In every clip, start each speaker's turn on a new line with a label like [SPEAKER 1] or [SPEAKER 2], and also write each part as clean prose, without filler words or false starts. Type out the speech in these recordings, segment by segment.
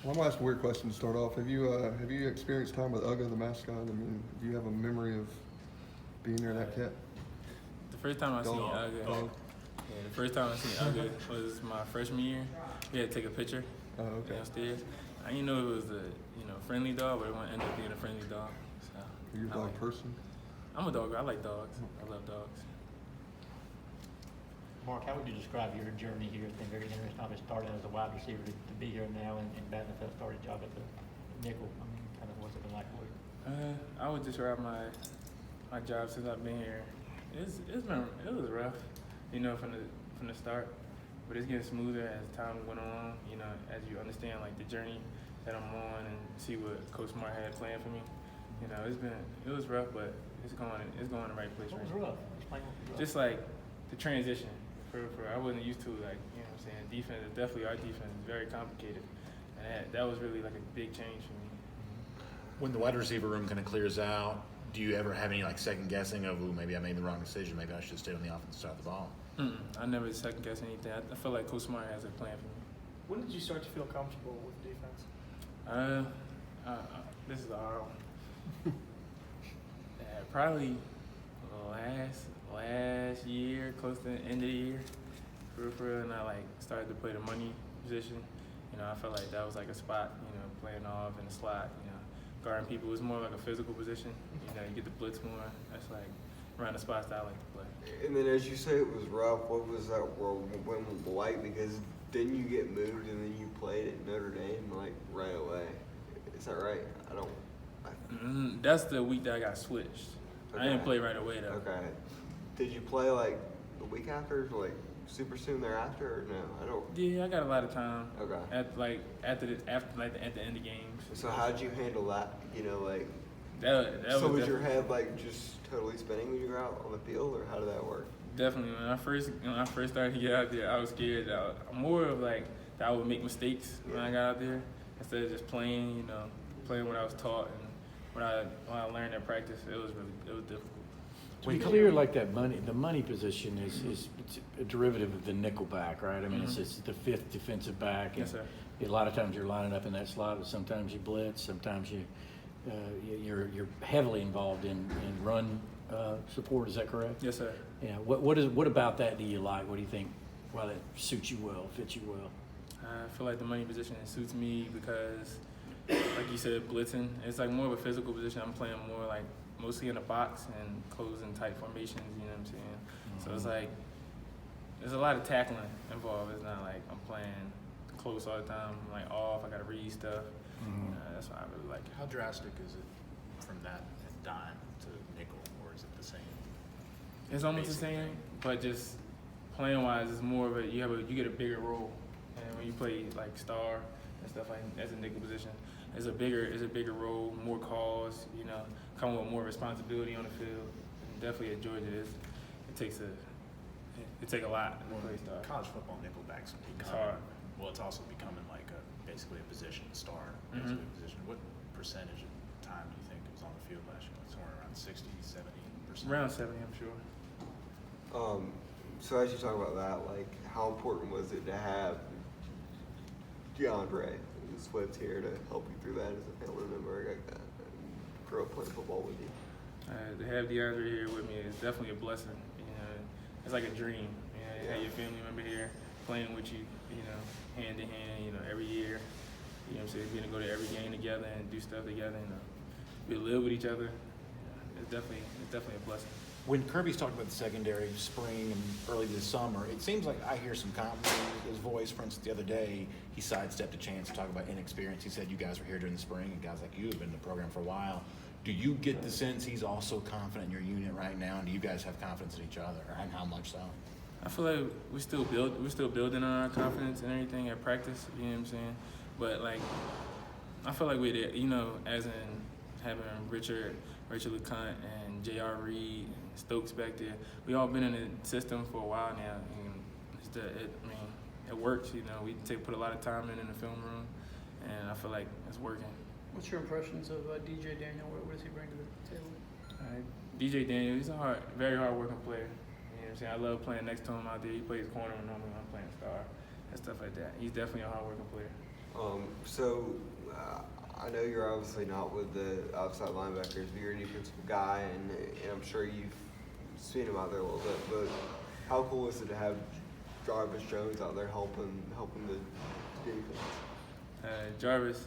[SPEAKER 1] Well, I'm gonna ask a weird question to start off. Have you experienced time with Uga the mascot? I mean, do you have a memory of being near that cat?
[SPEAKER 2] The first time I seen Uga, the first time I seen Uga was my freshman year. We had to take a picture downstairs. I didn't know it was a friendly dog, but it ended up being a friendly dog. So,
[SPEAKER 1] Are you a dog person?
[SPEAKER 2] I'm a dog. I like dogs. I love dogs.
[SPEAKER 3] Mark, how would you describe your journey here? It's been very interesting. Obviously, started as a wide receiver to be here now and batting the starting job at the nickel. I mean, kind of what's it been like for you?
[SPEAKER 2] I would describe my job since I've been here. It was rough, from the start, but it's getting smoother as time went on. As you understand like the journey that I'm on and see what Coach Smart had planned for me. It was rough, but it's going in the right place.
[SPEAKER 3] What was rough? Explain what was rough.
[SPEAKER 2] Just like the transition. I wasn't used to defense. Definitely our defense is very complicated, and that was really like a big change for me.
[SPEAKER 4] When the wide receiver room kind of clears out, do you ever have any like second guessing of, maybe I made the wrong decision, maybe I should have stayed on the offensive side of the ball?
[SPEAKER 2] I never second guess anything. I feel like Coach Smart has a plan for me.
[SPEAKER 5] When did you start to feel comfortable with defense?
[SPEAKER 2] This is a hard one. Probably last year, close to the end of the year, for real, and I started to play the money position. I felt like that was like a spot, playing off in the slot, guarding people. It was more like a physical position. You get the blitz more. That's like around the spots that I like to play.
[SPEAKER 6] And then, as you say, it was rough. What was that when like? Because didn't you get moved and then you played at Notre Dame right away? Is that right?
[SPEAKER 2] That's the week that I got switched. Okay. I didn't play right away though.
[SPEAKER 6] Okay. Did you play the week after, super soon thereafter, or no? I don't.
[SPEAKER 2] Yeah, I got a lot of time.
[SPEAKER 6] Okay.
[SPEAKER 2] At the end of games.
[SPEAKER 6] So how'd you handle that?
[SPEAKER 2] That
[SPEAKER 6] was your head just totally spinning when you were out on the field, or how did that work?
[SPEAKER 2] Definitely. When I first started to get out there, I was scared. More of that I would make mistakes when I got out there instead of just playing. Playing what I was taught and when I learned at practice, it was difficult.
[SPEAKER 7] To be clear, the money position is it's a derivative of the nickel back, right? I mean, it's the fifth defensive back.
[SPEAKER 2] Yes, sir.
[SPEAKER 7] A lot of times you're lining up in that slot, but sometimes you blitz. Sometimes you're heavily involved in run support. Is that correct?
[SPEAKER 2] Yes, sir.
[SPEAKER 7] Yeah. What about that do you like? What do you think? Why that suits you well, fits you well?
[SPEAKER 2] I feel like the money position suits me because, like you said, blitzing. It's more of a physical position. I'm playing more mostly in the box and closing tight formations. You know what I'm saying? Mm-hmm. So it's there's a lot of tackling involved. It's not like I'm playing close all the time. I'm off. I got to read stuff. Mm-hmm. That's why I really like it.
[SPEAKER 4] How drastic is it from that dime to nickel, or is it the same?
[SPEAKER 2] It's almost the same, but just playing wise, it's more of you get a bigger role, and when you play star and stuff as a nickel position, it's a bigger role, more calls, come with more responsibility on the field. And definitely at Georgia, it takes a lot to play star.
[SPEAKER 4] College football nickelbacks
[SPEAKER 2] hard.
[SPEAKER 4] Well, it's also becoming basically a position, star, basically a position. What percentage of time do you think it was on the field last year? Somewhere around 60, 70%?
[SPEAKER 2] Around 70, I'm sure.
[SPEAKER 6] So as you talk about that, how important was it to have DeAndre Swift here to help you through that as a family member? I grew up playing football with you.
[SPEAKER 2] To have DeAndre here with me is definitely a blessing. It's like a dream. You have your family member here playing with you, hand in hand, every year. You know what I'm saying? Being to go to every game together and do stuff together, we live with each other. It's definitely a blessing.
[SPEAKER 4] When Kirby's talking about the secondary, spring and early this summer, it seems like I hear some confidence in his voice. For instance, the other day, he sidestepped a chance to talk about inexperience. He said you guys were here during the spring, and guys like you have been in the program for a while. Do you get the sense he's also confident in your unit right now, and do you guys have confidence in each other, and how much so?
[SPEAKER 2] I feel like we're still building on our confidence and everything at practice, you know what I'm saying? But I feel like we're there, as in having Richard LeCounte and J.R. Reed, Stokes back there. We all been in the system for a while now, and it works. We put a lot of time in the film room, and I feel like it's working.
[SPEAKER 5] What's your impressions of DJ Daniel? What does he bring to the table?
[SPEAKER 2] DJ Daniel, he's a very hard working player. You know what I'm saying? I love playing next to him out there. He plays corner when I'm playing star. and stuff like that. He's definitely a hard-working player.
[SPEAKER 6] So I know you're obviously not with the outside linebackers, but you're a defensive guy, and I'm sure you've seen him out there a little bit. But how cool is it to have Jarvis Jones out there helping the defense?
[SPEAKER 2] Jarvis,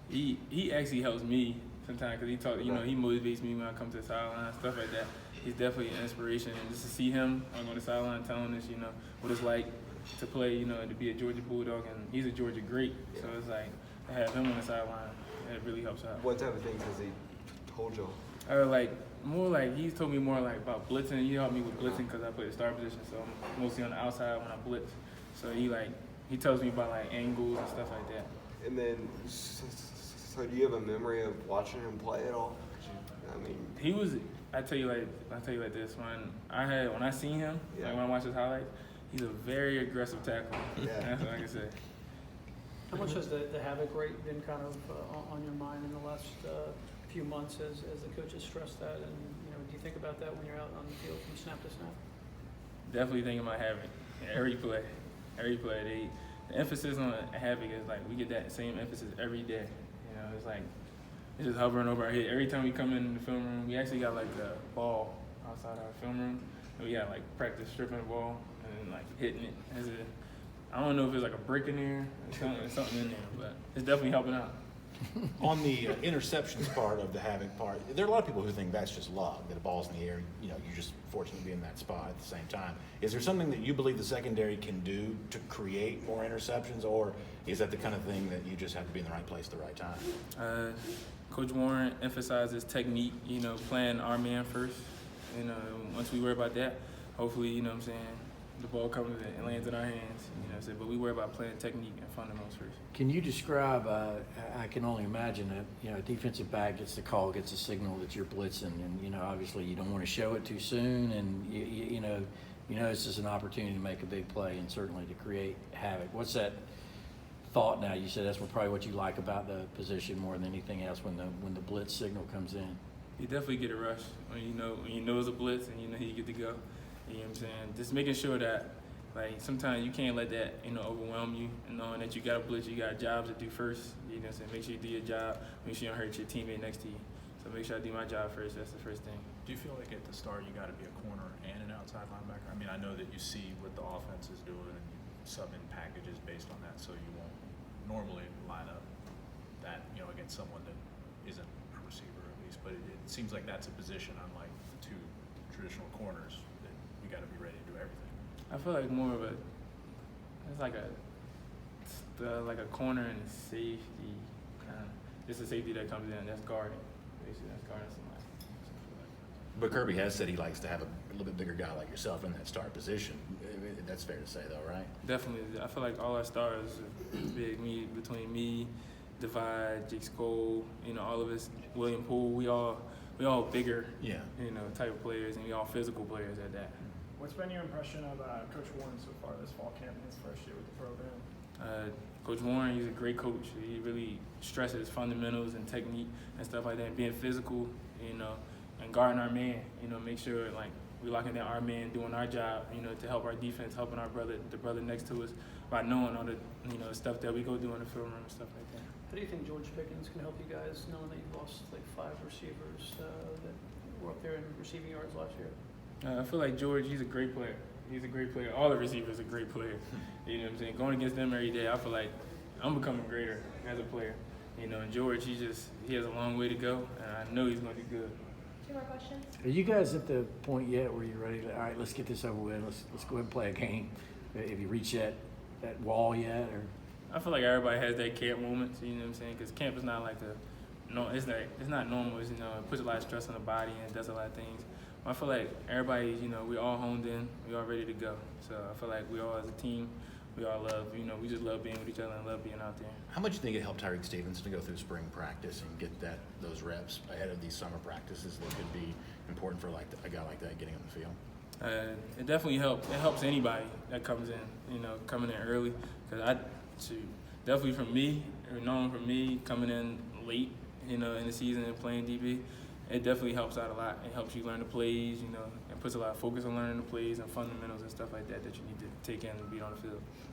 [SPEAKER 2] he actually helps me sometimes because he talk. You know, he motivates me when I come to the sideline, stuff like that. He's definitely an inspiration, and just to see him on the sideline telling us, you know, what it's like to play, you know, and to be a Georgia Bulldog, and he's a Georgia great. So it's like to have him on the sideline, it really helps out.
[SPEAKER 6] What type of things has he told you?
[SPEAKER 2] He's told me more like about blitzing. He helped me with blitzing because I play the star position, so I'm mostly on the outside when I blitz. So he tells me about like angles and stuff like that.
[SPEAKER 6] And then, so do you have a memory of watching him play at all? I mean,
[SPEAKER 2] He was. I tell you like this. When I seen him,
[SPEAKER 6] Yeah.
[SPEAKER 2] like when I watched his highlights, he's a very aggressive tackler.
[SPEAKER 6] Yeah.
[SPEAKER 2] That's what I can say.
[SPEAKER 5] How much has the havoc rate been kind of on your mind in the last few months as the coaches stressed that? And, you know, do you think about that when you're out on the field from snap to snap?
[SPEAKER 2] Definitely thinking about havoc. Every play. The emphasis on havoc is like we get that same emphasis every day. You know, it's like it's just hovering over our head. Every time we come in the film room, we actually got like a ball outside our film room. And we got like practice stripping the ball and then like hitting it. I don't know if it's like a brick in there or something in there, but it's definitely helping out.
[SPEAKER 4] On the interceptions part of the havoc part, there are a lot of people who think that's just luck, that the ball's in the air, you know, you're just fortunate to be in that spot at the same time. Is there something that you believe the secondary can do to create more interceptions, or is that the kind of thing that you just have to be in the right place at the right time?
[SPEAKER 2] Coach Warren emphasizes technique, you know, playing our man first. You know, once we worry about that, hopefully, you know what I'm saying, the ball comes and lands in our hands, you know what I'm saying? But we worry about playing technique and fundamentals first.
[SPEAKER 7] Can you describe, I can only imagine that, you know, a defensive back gets the call, gets a signal that you're blitzing, and, you know, obviously you don't want to show it too soon, and, you know this is an opportunity to make a big play and certainly to create havoc. What's that thought now? You said that's probably what you like about the position more than anything else when the blitz signal comes in.
[SPEAKER 2] You definitely get a rush when you know it's a blitz and you know you get to go. You know what I'm saying? Just making sure that, like, sometimes you can't let that, you know, overwhelm you, and knowing that you got a blitz, you got jobs to do first. You know what I'm saying? Make sure you do your job. Make sure you don't hurt your teammate next to you. So make sure I do my job first. That's the first thing.
[SPEAKER 8] Do you feel like at the start you got to be a corner and an outside linebacker? I mean, I know that you see what the offense is doing and you sub in packages based on that, so you won't normally line up that, you know, against someone that isn't a receiver at least. But it seems like that's a position, unlike the two traditional corners, that you got to be ready to do everything.
[SPEAKER 2] I feel like more of it's like a corner and a safety kind of. Just a safety that comes in, that's guarding. Basically, that's guarding somebody.
[SPEAKER 4] But Kirby has said he likes to have a little bit bigger guy like yourself in that start position. That's fair to say, though, right?
[SPEAKER 2] Definitely. I feel like all our stars are big. Between me, Divide, Jake Cole, you know, all of us, William Poole, we all bigger,
[SPEAKER 4] Yeah.
[SPEAKER 2] you know, type of players, and we all physical players at that.
[SPEAKER 9] What's been your impression of Coach Warren so far this fall camp in his first year with the program?
[SPEAKER 2] Coach Warren, he's a great coach. He really stresses fundamentals and technique and stuff like that, being physical, you know, and guarding our man, you know, make sure, like, we locking down our man, doing our job, you know, to help our defense, helping the brother next to us by knowing all the, you know, stuff that we go do in the film room and stuff like that.
[SPEAKER 5] How do you think George Pickens can help you guys, knowing that you lost like 5 receivers that were up there in receiving yards last year?
[SPEAKER 2] I feel like George, he's a great player. He's a great player. All the receivers are great players. You know what I'm saying? Going against them every day, I feel like I'm becoming greater as a player. You know, and George, he has a long way to go, and I know he's going to do good.
[SPEAKER 10] 2 more questions?
[SPEAKER 7] Are you guys at the point yet where you're ready to, all right, let's get this over with, let's go ahead and play a game? Have you reached that wall yet, or?
[SPEAKER 2] I feel like everybody has that camp moments, you know what I'm saying? Because camp is not like it's not normal. It's, you know, it puts a lot of stress on the body and it does a lot of things. I feel like everybody, you know, we all honed in, we all ready to go. So I feel like we all as a team, we all love, you know, we just love being with each other and love being out there.
[SPEAKER 4] How much do you think it helped Tyreek Stevenson to go through spring practice and get those reps ahead of these summer practices that could be important for like a guy like that getting on the field?
[SPEAKER 2] It definitely helps. It helps anybody that comes in, you know, coming in early. Because definitely for me, coming in late, you know, in the season and playing DB, it definitely helps out a lot. It helps you learn the plays, you know, and puts a lot of focus on learning the plays and fundamentals and stuff like that that you need to take in and be on the field.